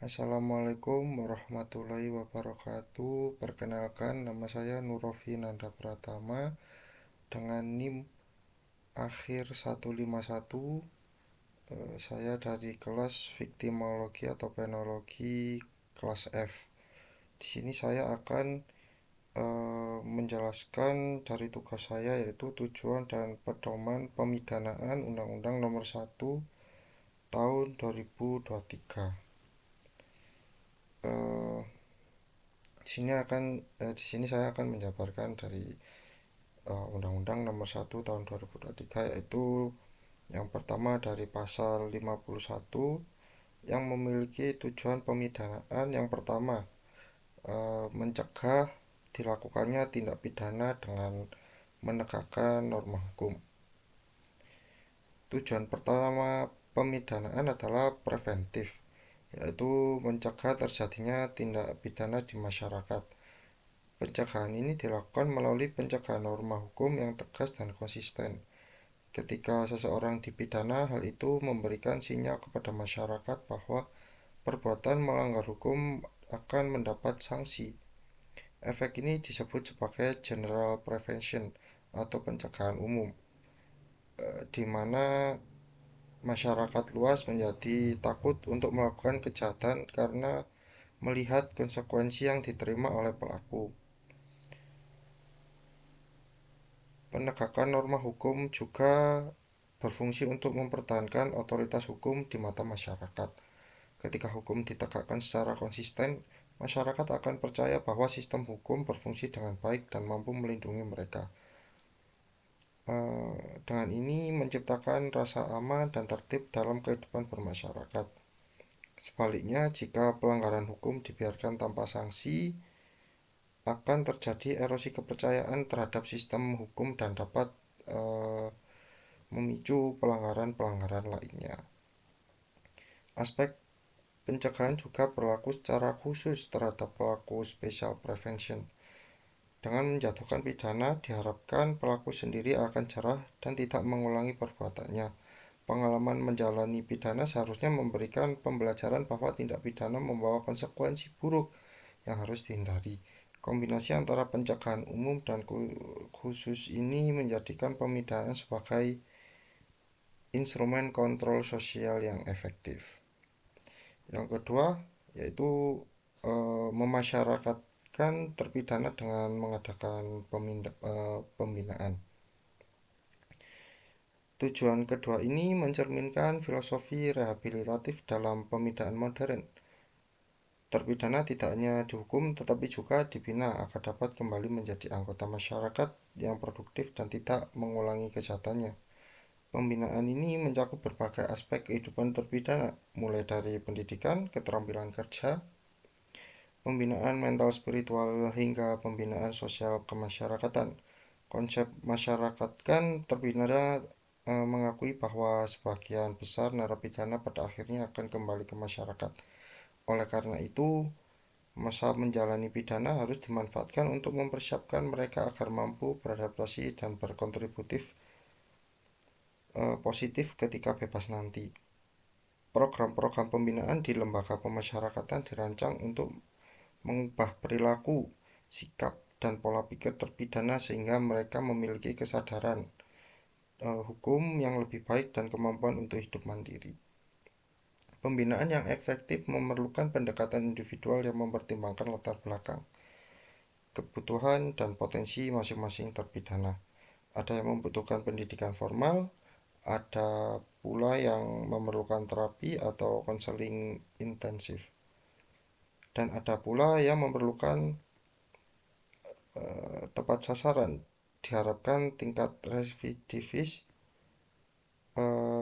Assalamualaikum warahmatullahi wabarakatuh. Perkenalkan, nama saya Nurofi Nanda Pratama dengan NIM akhir 151. Saya dari kelas Viktimologi atau Penologi kelas F. Di sini saya akan menjelaskan dari tugas saya, yaitu tujuan dan pedoman pemidanaan Undang-Undang Nomor 1 Tahun 2023. Eh, di sini saya akan menjabarkan dari Undang-Undang Nomor 1 Tahun 2023, yaitu yang pertama dari pasal 51 yang memiliki tujuan pemidanaan. Yang pertama, mencegah dilakukannya tindak pidana dengan menegakkan norma hukum. Tujuan pertama pemidanaan adalah preventif, yaitu mencegah terjadinya tindak pidana di masyarakat. Pencegahan ini dilakukan melalui pencegahan norma hukum yang tegas dan konsisten. Ketika seseorang dipidana, hal itu memberikan sinyal kepada masyarakat bahwa perbuatan melanggar hukum akan mendapat sanksi. Efek ini disebut sebagai general prevention atau pencegahan umum, di mana masyarakat luas menjadi takut untuk melakukan kejahatan karena melihat konsekuensi yang diterima oleh pelaku. Penegakan norma hukum juga berfungsi untuk mempertahankan otoritas hukum di mata masyarakat. Ketika hukum ditegakkan secara konsisten, masyarakat akan percaya bahwa sistem hukum berfungsi dengan baik dan mampu melindungi mereka. Dengan ini menciptakan rasa aman dan tertib dalam kehidupan bermasyarakat. Sebaliknya, jika pelanggaran hukum dibiarkan tanpa sanksi, akan terjadi erosi kepercayaan terhadap sistem hukum dan dapat memicu pelanggaran-pelanggaran lainnya. Aspek pencegahan juga berlaku secara khusus terhadap pelaku special prevention. Dengan menjatuhkan pidana, diharapkan pelaku sendiri akan jerah dan tidak mengulangi perbuatannya. Pengalaman menjalani pidana seharusnya memberikan pembelajaran bahwa tindak pidana membawa konsekuensi buruk yang harus dihindari. Kombinasi antara pencegahan umum dan khusus ini menjadikan pemidanaan sebagai instrumen kontrol sosial yang efektif. Yang kedua, yaitu memasyarakatkan terpidana dengan mengadakan pembinaan. Tujuan kedua ini mencerminkan filosofi rehabilitatif dalam pemidanaan modern. Terpidana tidak hanya dihukum tetapi juga dibina agar dapat kembali menjadi anggota masyarakat yang produktif dan tidak mengulangi kejahatannya. Pembinaan ini mencakup berbagai aspek kehidupan terpidana, mulai dari pendidikan, keterampilan kerja, pembinaan mental spiritual hingga pembinaan sosial kemasyarakatan. Konsep masyarakatkan terpidana mengakui bahwa sebagian besar narapidana pada akhirnya akan kembali ke masyarakat. Oleh karena itu, masa menjalani pidana harus dimanfaatkan untuk mempersiapkan mereka agar mampu beradaptasi dan berkontributif positif ketika bebas nanti. Program-program pembinaan di lembaga pemasyarakatan dirancang untuk mengubah perilaku, sikap, dan pola pikir terpidana sehingga mereka memiliki kesadaran hukum yang lebih baik dan kemampuan untuk hidup mandiri. Pembinaan yang efektif memerlukan pendekatan individual yang mempertimbangkan latar belakang, kebutuhan, dan potensi masing-masing terpidana. Ada yang membutuhkan pendidikan formal, ada pula yang memerlukan terapi atau konseling intensif, dan ada pula yang memerlukan tepat sasaran. Diharapkan tingkat residivis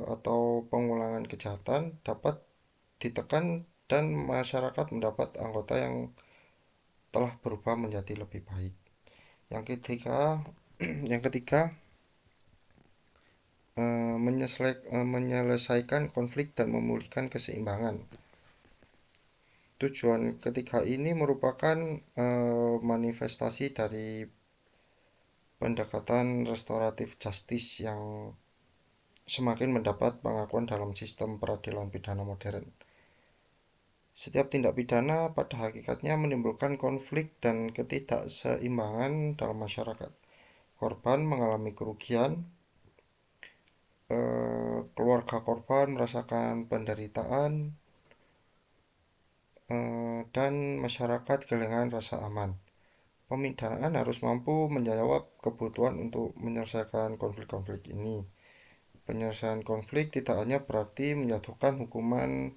atau pengulangan kejahatan dapat ditekan dan masyarakat mendapat anggota yang telah berubah menjadi lebih baik. Yang ketiga, yang ketiga menyelesaikan konflik dan memulihkan keseimbangan. Tujuan ketiga ini merupakan manifestasi dari pendekatan restoratif justice yang semakin mendapat pengakuan dalam sistem peradilan pidana modern. Setiap tindak pidana pada hakikatnya menimbulkan konflik dan ketidakseimbangan dalam masyarakat. Korban mengalami kerugian, keluarga korban merasakan penderitaan, dan masyarakat kehilangan rasa aman. Pemidanaan harus mampu menjawab kebutuhan untuk menyelesaikan konflik-konflik ini. Penyelesaian konflik tidak hanya berarti menjatuhkan hukuman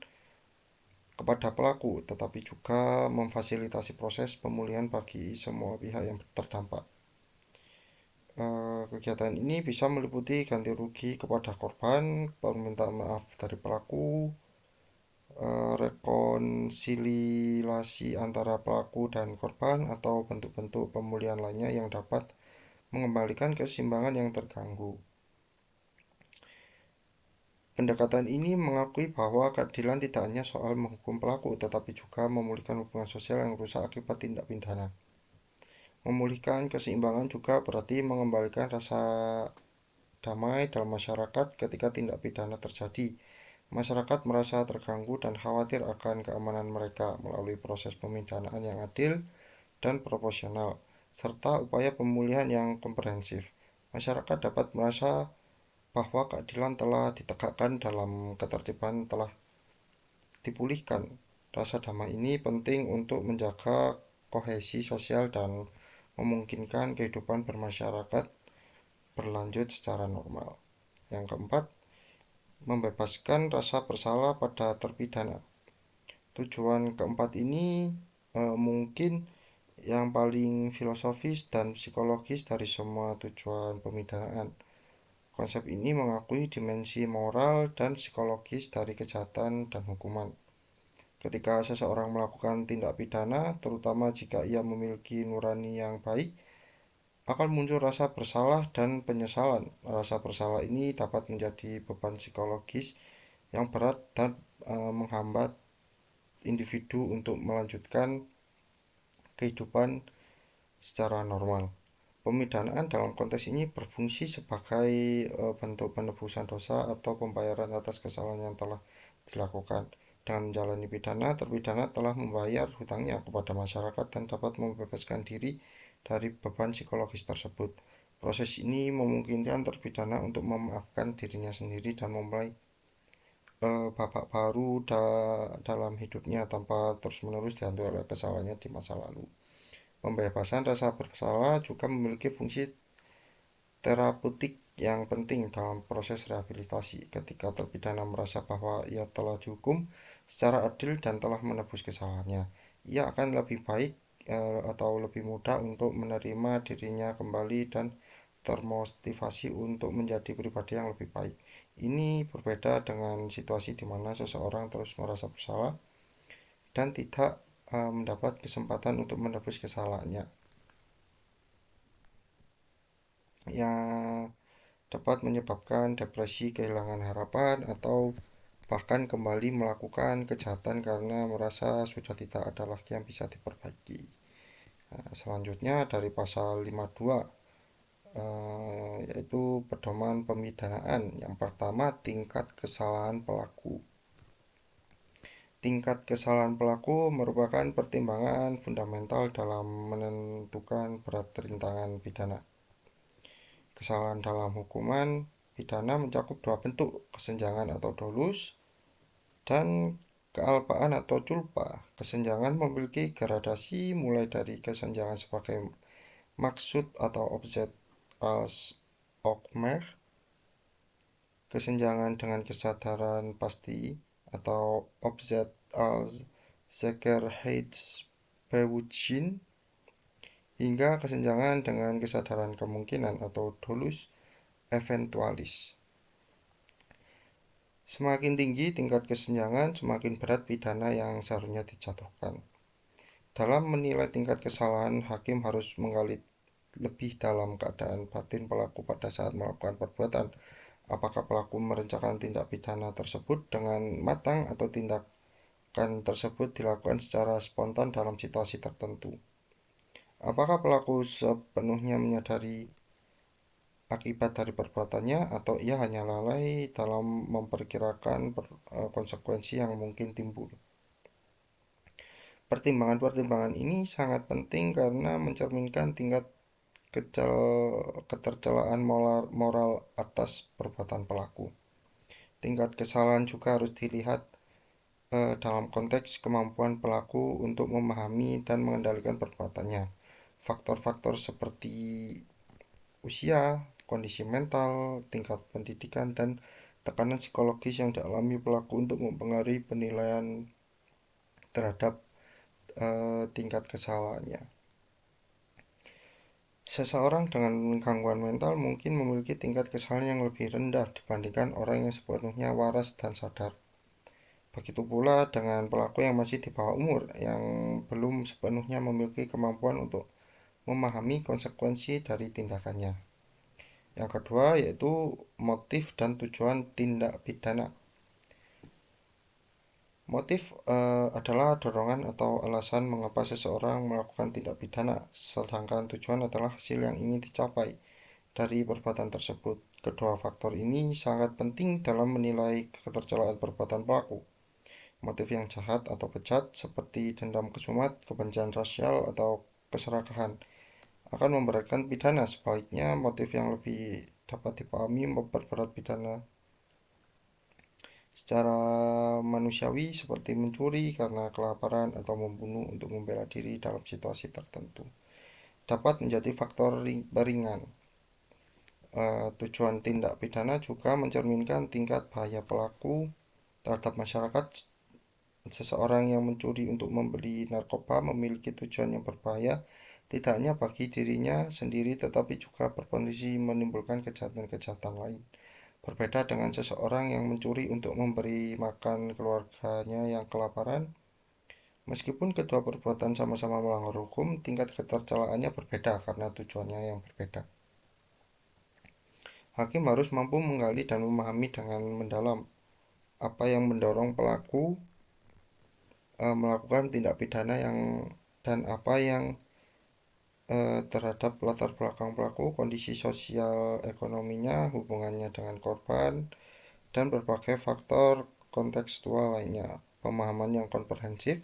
kepada pelaku, tetapi juga memfasilitasi proses pemulihan bagi semua pihak yang terdampak. Kegiatan ini bisa meliputi ganti rugi kepada korban, permintaan maaf dari pelaku, rekonsiliasi antara pelaku dan korban, atau bentuk-bentuk pemulihan lainnya yang dapat mengembalikan keseimbangan yang terganggu. Pendekatan ini mengakui bahwa keadilan tidak hanya soal menghukum pelaku, tetapi juga memulihkan hubungan sosial yang rusak akibat tindak pidana. Memulihkan keseimbangan juga berarti mengembalikan rasa damai dalam masyarakat ketika tindak pidana terjadi. Masyarakat merasa terganggu dan khawatir akan keamanan mereka melalui proses pemidanaan yang adil dan proporsional, serta upaya pemulihan yang komprehensif. Masyarakat dapat merasa bahwa keadilan telah ditegakkan dalam ketertiban telah dipulihkan. Rasa damai ini penting untuk menjaga kohesi sosial dan memungkinkan kehidupan bermasyarakat berlanjut secara normal. Yang keempat, membebaskan rasa bersalah pada terpidana. Tujuan keempat ini mungkin yang paling filosofis dan psikologis dari semua tujuan pemidanaan. Konsep ini mengakui dimensi moral dan psikologis dari kejahatan dan hukuman. Ketika seseorang melakukan tindak pidana, terutama jika ia memiliki nurani yang baik, akan muncul rasa bersalah dan penyesalan. Rasa bersalah ini dapat menjadi beban psikologis yang berat dan menghambat individu untuk melanjutkan kehidupan secara normal. Pemidanaan dalam konteks ini berfungsi sebagai bentuk penebusan dosa atau pembayaran atas kesalahan yang telah dilakukan. Dengan menjalani pidana, terpidana telah membayar hutangnya kepada masyarakat dan dapat membebaskan diri dari beban psikologis tersebut. Proses ini memungkinkan terpidana untuk memaafkan dirinya sendiri dan memulai babak baru dalam hidupnya tanpa terus-menerus dihantui oleh kesalahannya di masa lalu. Pembebasan rasa bersalah juga memiliki fungsi terapeutik yang penting dalam proses rehabilitasi. Ketika terpidana merasa bahwa ia telah dihukum secara adil dan telah menebus kesalahannya, ia akan lebih baik atau lebih mudah untuk menerima dirinya kembali dan termotivasi untuk menjadi pribadi yang lebih baik. Ini berbeda dengan situasi di mana seseorang terus merasa bersalah dan tidak mendapat kesempatan untuk menebus kesalahannya, yang dapat menyebabkan depresi, kehilangan harapan, atau bahkan kembali melakukan kejahatan karena merasa sudah tidak ada lagi yang bisa diperbaiki. Nah, selanjutnya dari pasal 52, yaitu pedoman pemidanaan. Yang pertama, tingkat kesalahan pelaku. Tingkat kesalahan pelaku merupakan pertimbangan fundamental dalam menentukan berat rintangan pidana. Kesalahan dalam hukuman pidana mencakup dua bentuk, kesenjangan atau dolus dan kealpaan atau culpa. Kesenjangan memiliki gradasi mulai dari kesenjangan sebagai maksud atau objek als oogmerk, kesenjangan dengan kesadaran pasti atau objek als zekerheidsbewustzijn, hingga kesenjangan dengan kesadaran kemungkinan atau dolus eventualis. Semakin tinggi tingkat kesenjangan, semakin berat pidana yang seharusnya dijatuhkan. Dalam menilai tingkat kesalahan, hakim harus menggali lebih dalam keadaan batin pelaku pada saat melakukan perbuatan. Apakah pelaku merencanakan tindak pidana tersebut dengan matang atau tindakan tersebut dilakukan secara spontan dalam situasi tertentu? Apakah pelaku sepenuhnya menyadari akibat dari perbuatannya, atau ia hanya lalai dalam memperkirakan konsekuensi yang mungkin timbul? Pertimbangan-pertimbangan ini sangat penting karena mencerminkan tingkat ketercelaan moral atas perbuatan pelaku. Tingkat kesalahan juga harus dilihat dalam konteks kemampuan pelaku untuk memahami dan mengendalikan perbuatannya. Faktor-faktor seperti usia, kondisi mental, tingkat pendidikan, dan tekanan psikologis yang dialami pelaku untuk mempengaruhi penilaian terhadap tingkat kesalahannya. Seseorang dengan gangguan mental mungkin memiliki tingkat kesalahan yang lebih rendah dibandingkan orang yang sepenuhnya waras dan sadar. Begitu pula dengan pelaku yang masih di bawah umur, yang belum sepenuhnya memiliki kemampuan untuk memahami konsekuensi dari tindakannya. Yang kedua yaitu motif dan tujuan tindak pidana. Motif adalah dorongan atau alasan mengapa seseorang melakukan tindak pidana, sedangkan tujuan adalah hasil yang ingin dicapai dari perbuatan tersebut. Kedua faktor ini sangat penting dalam menilai ketercelaan perbuatan pelaku. Motif yang jahat atau bejat seperti dendam kesumat, kebencian rasial, atau keserakahan akan memberatkan pidana. Sebaliknya, motif yang lebih dapat dipahami memperberat pidana secara manusiawi seperti mencuri karena kelaparan atau membunuh untuk membela diri dalam situasi tertentu dapat menjadi faktor peringan. Tujuan tindak pidana juga mencerminkan tingkat bahaya pelaku terhadap masyarakat. Seseorang yang mencuri untuk membeli narkoba memiliki tujuan yang berbahaya tidak hanya bagi dirinya sendiri tetapi juga berpotensi menimbulkan kejahatan-kejahatan lain. Berbeda dengan seseorang yang mencuri untuk memberi makan keluarganya yang kelaparan, meskipun kedua perbuatan sama-sama melanggar hukum, tingkat ketercelaannya berbeda karena tujuannya yang berbeda. Hakim harus mampu menggali dan memahami dengan mendalam apa yang mendorong pelaku melakukan tindak pidana dan apa yang terhadap latar belakang pelaku, kondisi sosial ekonominya, hubungannya dengan korban, dan berbagai faktor kontekstual lainnya. Pemahaman yang komprehensif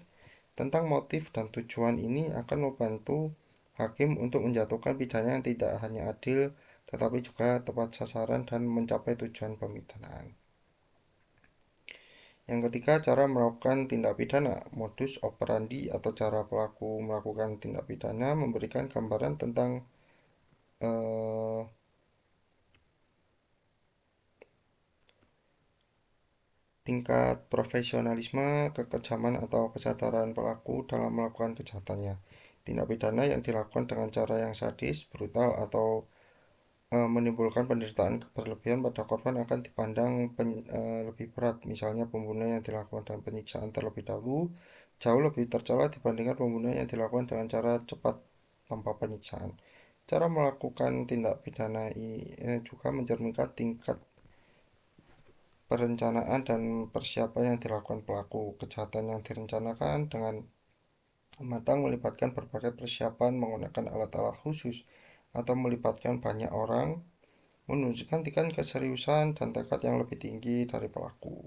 tentang motif dan tujuan ini akan membantu hakim untuk menjatuhkan pidana yang tidak hanya adil, tetapi juga tepat sasaran dan mencapai tujuan pemidanaan. Yang ketiga, cara melakukan tindak pidana. Modus operandi atau cara pelaku melakukan tindak pidana memberikan gambaran tentang tingkat profesionalisme, kekejaman, atau kesadaran pelaku dalam melakukan kejahatannya. Tindak pidana yang dilakukan dengan cara yang sadis, brutal, atau menimbulkan penderitaan berlebihan pada korban akan dipandang lebih berat. Misalnya pembunuhan yang dilakukan dengan penyiksaan terlebih dahulu jauh lebih tercela dibandingkan pembunuhan yang dilakukan dengan cara cepat tanpa penyiksaan. Cara melakukan tindak pidana ini juga mencerminkan tingkat perencanaan dan persiapan yang dilakukan pelaku. Kejahatan yang direncanakan dengan matang melibatkan berbagai persiapan menggunakan alat-alat khusus atau melibatkan banyak orang, menunjukkan tingkat keseriusan dan tekad yang lebih tinggi dari pelaku.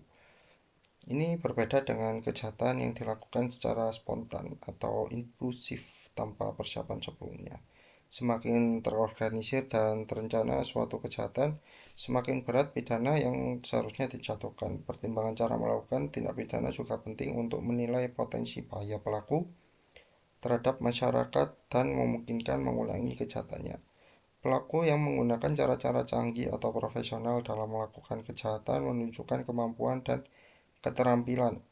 Ini berbeda dengan kejahatan yang dilakukan secara spontan atau impulsif tanpa persiapan sebelumnya. Semakin terorganisir dan terencana suatu kejahatan, semakin berat pidana yang seharusnya dijatuhkan. Pertimbangan cara melakukan tindak pidana juga penting untuk menilai potensi bahaya pelaku terhadap masyarakat dan memungkinkan mengulangi kejahatannya. Pelaku yang menggunakan cara-cara canggih atau profesional dalam melakukan kejahatan menunjukkan kemampuan dan keterampilan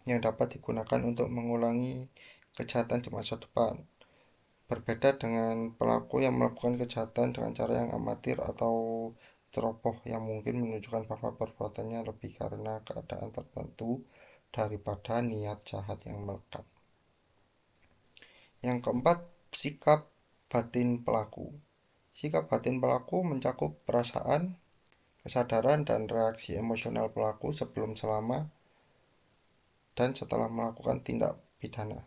yang dapat digunakan untuk mengulangi kejahatan di masa depan. Berbeda dengan pelaku yang melakukan kejahatan dengan cara yang amatir atau ceroboh yang mungkin menunjukkan bahwa perbuatannya lebih karena keadaan tertentu daripada niat jahat yang melekat. Yang keempat, sikap batin pelaku. Sikap batin pelaku mencakup perasaan, kesadaran, dan reaksi emosional pelaku sebelum, selama, dan setelah melakukan tindak pidana.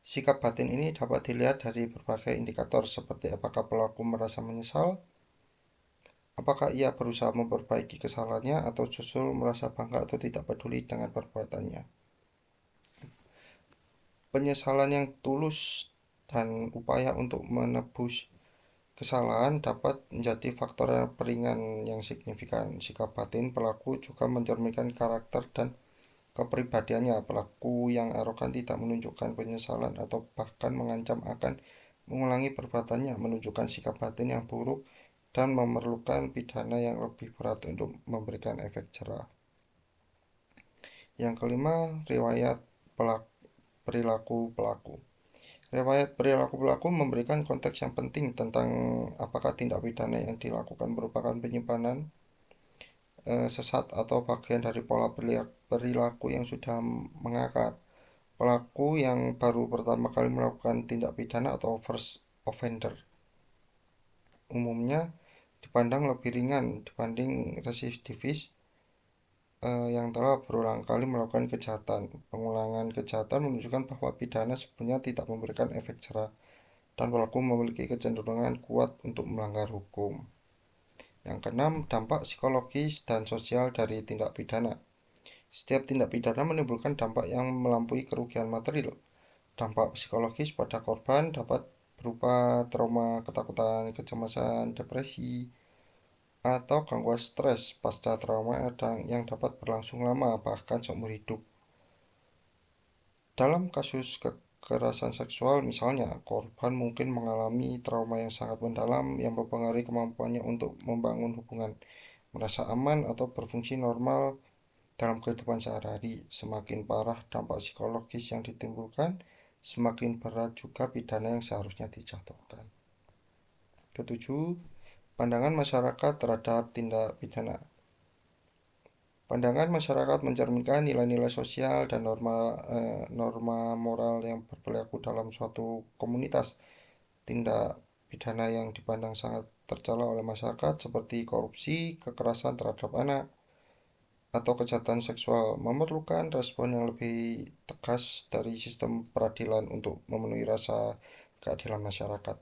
Sikap batin ini dapat dilihat dari berbagai indikator seperti apakah pelaku merasa menyesal, apakah ia berusaha memperbaiki kesalahannya, atau justru merasa bangga atau tidak peduli dengan perbuatannya. Penyesalan yang tulus dan upaya untuk menebus kesalahan dapat menjadi faktor peringan yang signifikan. Sikap batin pelaku juga mencerminkan karakter dan kepribadiannya. Pelaku yang arogan tidak menunjukkan penyesalan atau bahkan mengancam akan mengulangi perbuatannya, menunjukkan sikap batin yang buruk dan memerlukan pidana yang lebih berat untuk memberikan efek jerah. Yang kelima, riwayat perilaku pelaku. Riwayat perilaku pelaku memberikan konteks yang penting tentang apakah tindak pidana yang dilakukan merupakan penyimpanan sesat atau bagian dari pola perilaku yang sudah mengakar. Pelaku yang baru pertama kali melakukan tindak pidana atau first offender umumnya dipandang lebih ringan dibanding residivis yang telah berulang kali melakukan kejahatan. Pengulangan kejahatan menunjukkan bahwa pidana sebenarnya tidak memberikan efek jerah dan pelaku memiliki kecenderungan kuat untuk melanggar hukum. Yang keenam, dampak psikologis dan sosial dari tindak pidana. Setiap tindak pidana menimbulkan dampak yang melampaui kerugian material. Dampak psikologis pada korban dapat berupa trauma, ketakutan, kecemasan, depresi, atau gangguan stres pasca trauma yang dapat berlangsung lama, bahkan seumur hidup. Dalam kasus kekerasan seksual misalnya, korban mungkin mengalami trauma yang sangat mendalam yang mempengaruhi kemampuannya untuk membangun hubungan, merasa aman atau berfungsi normal dalam kehidupan sehari-hari. Semakin parah dampak psikologis yang ditimbulkan, semakin berat juga pidana yang seharusnya dijatuhkan. Ketujuh, pandangan masyarakat terhadap tindak pidana. Pandangan masyarakat mencerminkan nilai-nilai sosial dan norma moral yang berlaku dalam suatu komunitas. Tindak pidana yang dipandang sangat tercela oleh masyarakat seperti korupsi, kekerasan terhadap anak, atau kejahatan seksual memerlukan respon yang lebih tegas dari sistem peradilan untuk memenuhi rasa keadilan masyarakat.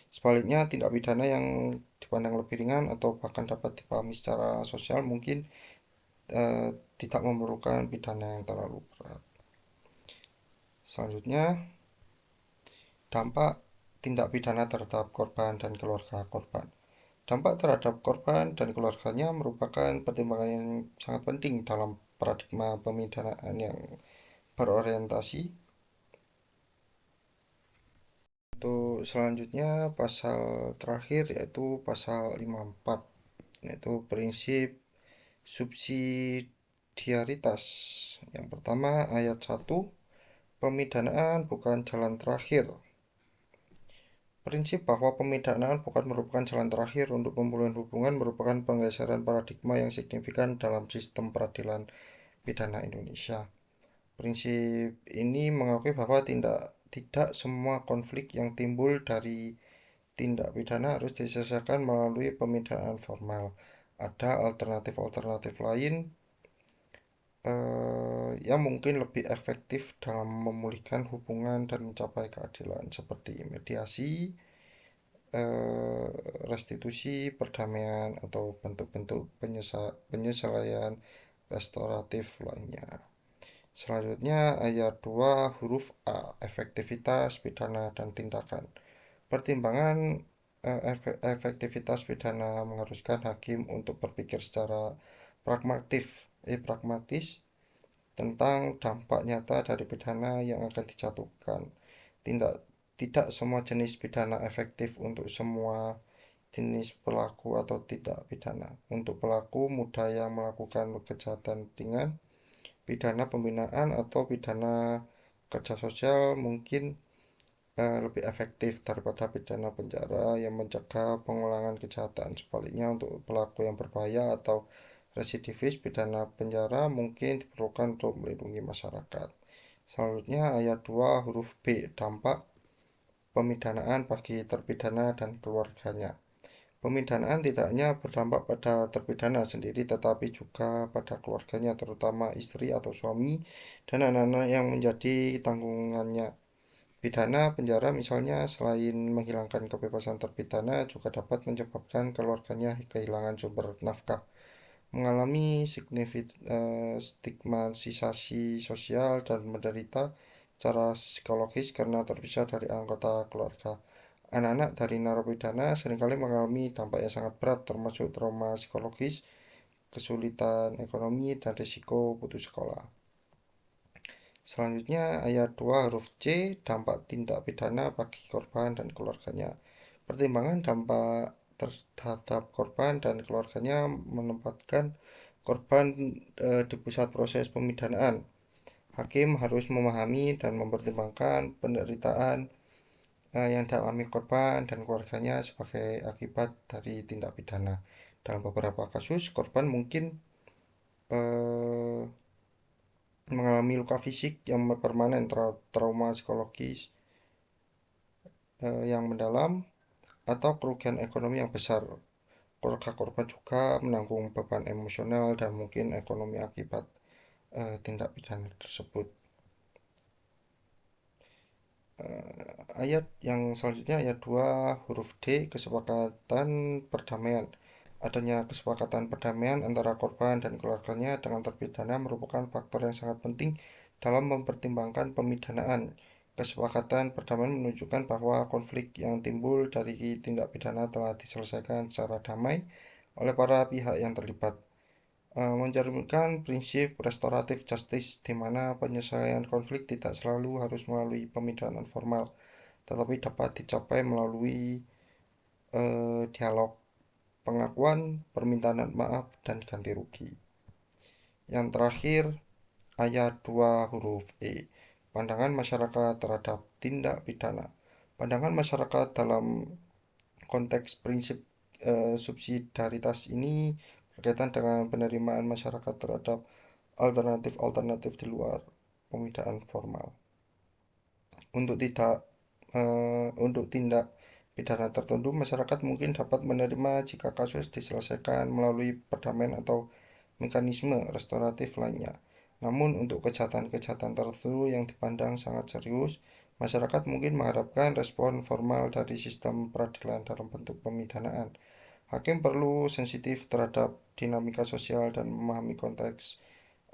Sebaliknya, tindak pidana yang dipandang lebih ringan atau bahkan dapat dipahami secara sosial mungkin eh, tidak memerlukan pidana yang terlalu berat. Selanjutnya, dampak tindak pidana terhadap korban dan keluarga korban. Dampak terhadap korban dan keluarganya merupakan pertimbangan yang sangat penting dalam paradigma pemidanaan yang berorientasi. Untuk selanjutnya pasal terakhir yaitu pasal 54 yaitu prinsip subsidiaritas. Yang pertama ayat 1, pemidanaan bukan jalan terakhir. Prinsip bahwa pemidanaan bukan merupakan jalan terakhir untuk pemulihan hubungan merupakan penggeseran paradigma yang signifikan dalam sistem peradilan pidana Indonesia. Prinsip ini mengakui bahwa tidak semua konflik yang timbul dari tindak pidana harus diselesaikan melalui pemidanaan formal. Ada alternatif-alternatif lain yang mungkin lebih efektif dalam memulihkan hubungan dan mencapai keadilan seperti mediasi, eh, restitusi, perdamaian, atau bentuk-bentuk penyelesaian restoratif lainnya. Selanjutnya ayat 2 huruf A, efektivitas pidana dan tindakan. Pertimbangan efektivitas pidana mengharuskan hakim untuk berpikir secara pragmatis tentang dampak nyata dari pidana yang akan dijatuhkan. Tidak tidak semua jenis pidana efektif untuk semua jenis pelaku atau tidak pidana. Untuk pelaku muda yang melakukan kejahatan ringan, pidana pembinaan atau pidana kerja sosial mungkin lebih efektif daripada pidana penjara yang mencegah pengulangan kejahatan. Sebaliknya, untuk pelaku yang berbahaya atau residivis, pidana penjara mungkin diperlukan untuk melindungi masyarakat. Selanjutnya, ayat 2 huruf B, dampak pemidanaan bagi terpidana dan keluarganya. Pemidanaan tidak hanya berdampak pada terpidana sendiri, tetapi juga pada keluarganya, terutama istri atau suami dan anak-anak yang menjadi tanggungannya. Pidana penjara misalnya selain menghilangkan kebebasan terpidana juga dapat menyebabkan keluarganya kehilangan sumber nafkah, mengalami stigmatisasi sosial dan menderita secara psikologis karena terpisah dari anggota keluarga. Anak-anak dari narapidana seringkali mengalami dampak yang sangat berat, termasuk trauma psikologis, kesulitan ekonomi, dan risiko putus sekolah. Selanjutnya, ayat 2 huruf C, dampak tindak pidana bagi korban dan keluarganya. Pertimbangan dampak terhadap korban dan keluarganya menempatkan korban di pusat proses pemidanaan. Hakim harus memahami dan mempertimbangkan penderitaan yang dialami korban dan keluarganya sebagai akibat dari tindak pidana. Dalam beberapa kasus, korban mungkin eh, mengalami luka fisik yang permanen, trauma psikologis yang mendalam, atau kerugian ekonomi yang besar. Keluarga korban juga menanggung beban emosional dan mungkin ekonomi akibat tindak pidana tersebut. Ayat yang selanjutnya, ayat 2 huruf D, kesepakatan perdamaian. Adanya kesepakatan perdamaian antara korban dan keluarganya dengan terpidana merupakan faktor yang sangat penting dalam mempertimbangkan pemidanaan. Kesepakatan perdamaian menunjukkan bahwa konflik yang timbul dari tindak pidana telah diselesaikan secara damai oleh para pihak yang terlibat. Mencerminkan prinsip restoratif justice, di mana penyelesaian konflik tidak selalu harus melalui pemidanaan formal, tetapi dapat dicapai melalui dialog, pengakuan, permintaan maaf, dan ganti rugi. Yang terakhir, ayat 2 huruf E, pandangan masyarakat terhadap tindak pidana. Pandangan masyarakat dalam konteks prinsip subsidiaritas ini berkaitan dengan penerimaan masyarakat terhadap alternatif-alternatif di luar pemidanaan formal. Untuk tidak untuk tindak pidana tertentu, masyarakat mungkin dapat menerima jika kasus diselesaikan melalui perdamaian atau mekanisme restoratif lainnya. Namun, untuk kejahatan-kejahatan tertentu yang dipandang sangat serius, masyarakat mungkin mengharapkan respon formal dari sistem peradilan dalam bentuk pemidanaan. Hakim perlu sensitif terhadap dinamika sosial dan memahami konteks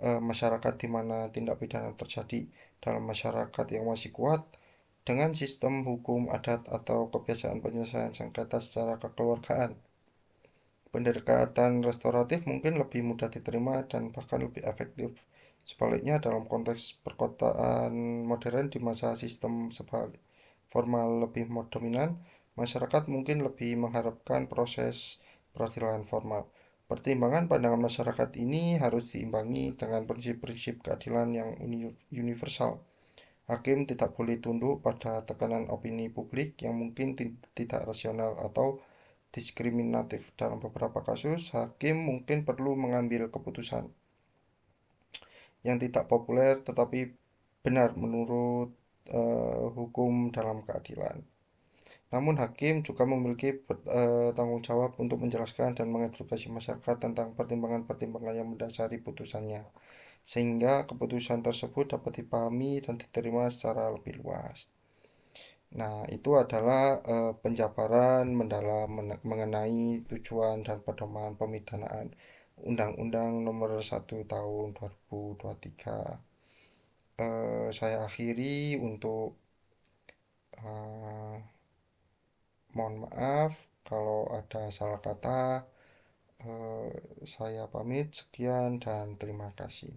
masyarakat di mana tindak pidana terjadi. Dalam masyarakat yang masih kuat dengan sistem hukum adat atau kebiasaan penyelesaian sengketa secara kekeluargaan, pendekatan restoratif mungkin lebih mudah diterima dan bahkan lebih efektif. Sebaliknya, dalam konteks perkotaan modern di masa sistem formal lebih dominan, masyarakat mungkin lebih mengharapkan proses peradilan formal. Pertimbangan pandangan masyarakat ini harus diimbangi dengan prinsip-prinsip keadilan yang universal. Hakim tidak boleh tunduk pada tekanan opini publik yang mungkin tidak rasional atau diskriminatif. Dalam beberapa kasus, hakim mungkin perlu mengambil keputusan yang tidak populer tetapi benar menurut hukum dalam keadilan. Namun hakim juga memiliki tanggung jawab untuk menjelaskan dan mengedukasi masyarakat tentang pertimbangan-pertimbangan yang mendasari putusannya, sehingga keputusan tersebut dapat dipahami dan diterima secara lebih luas. Nah, itu adalah penjabaran mendalam mengenai tujuan dan pedoman pemidanaan Undang-Undang Nomor 1 Tahun 2023. Saya akhiri untuk eh, mohon maaf kalau ada salah kata. Saya pamit, sekian dan terima kasih.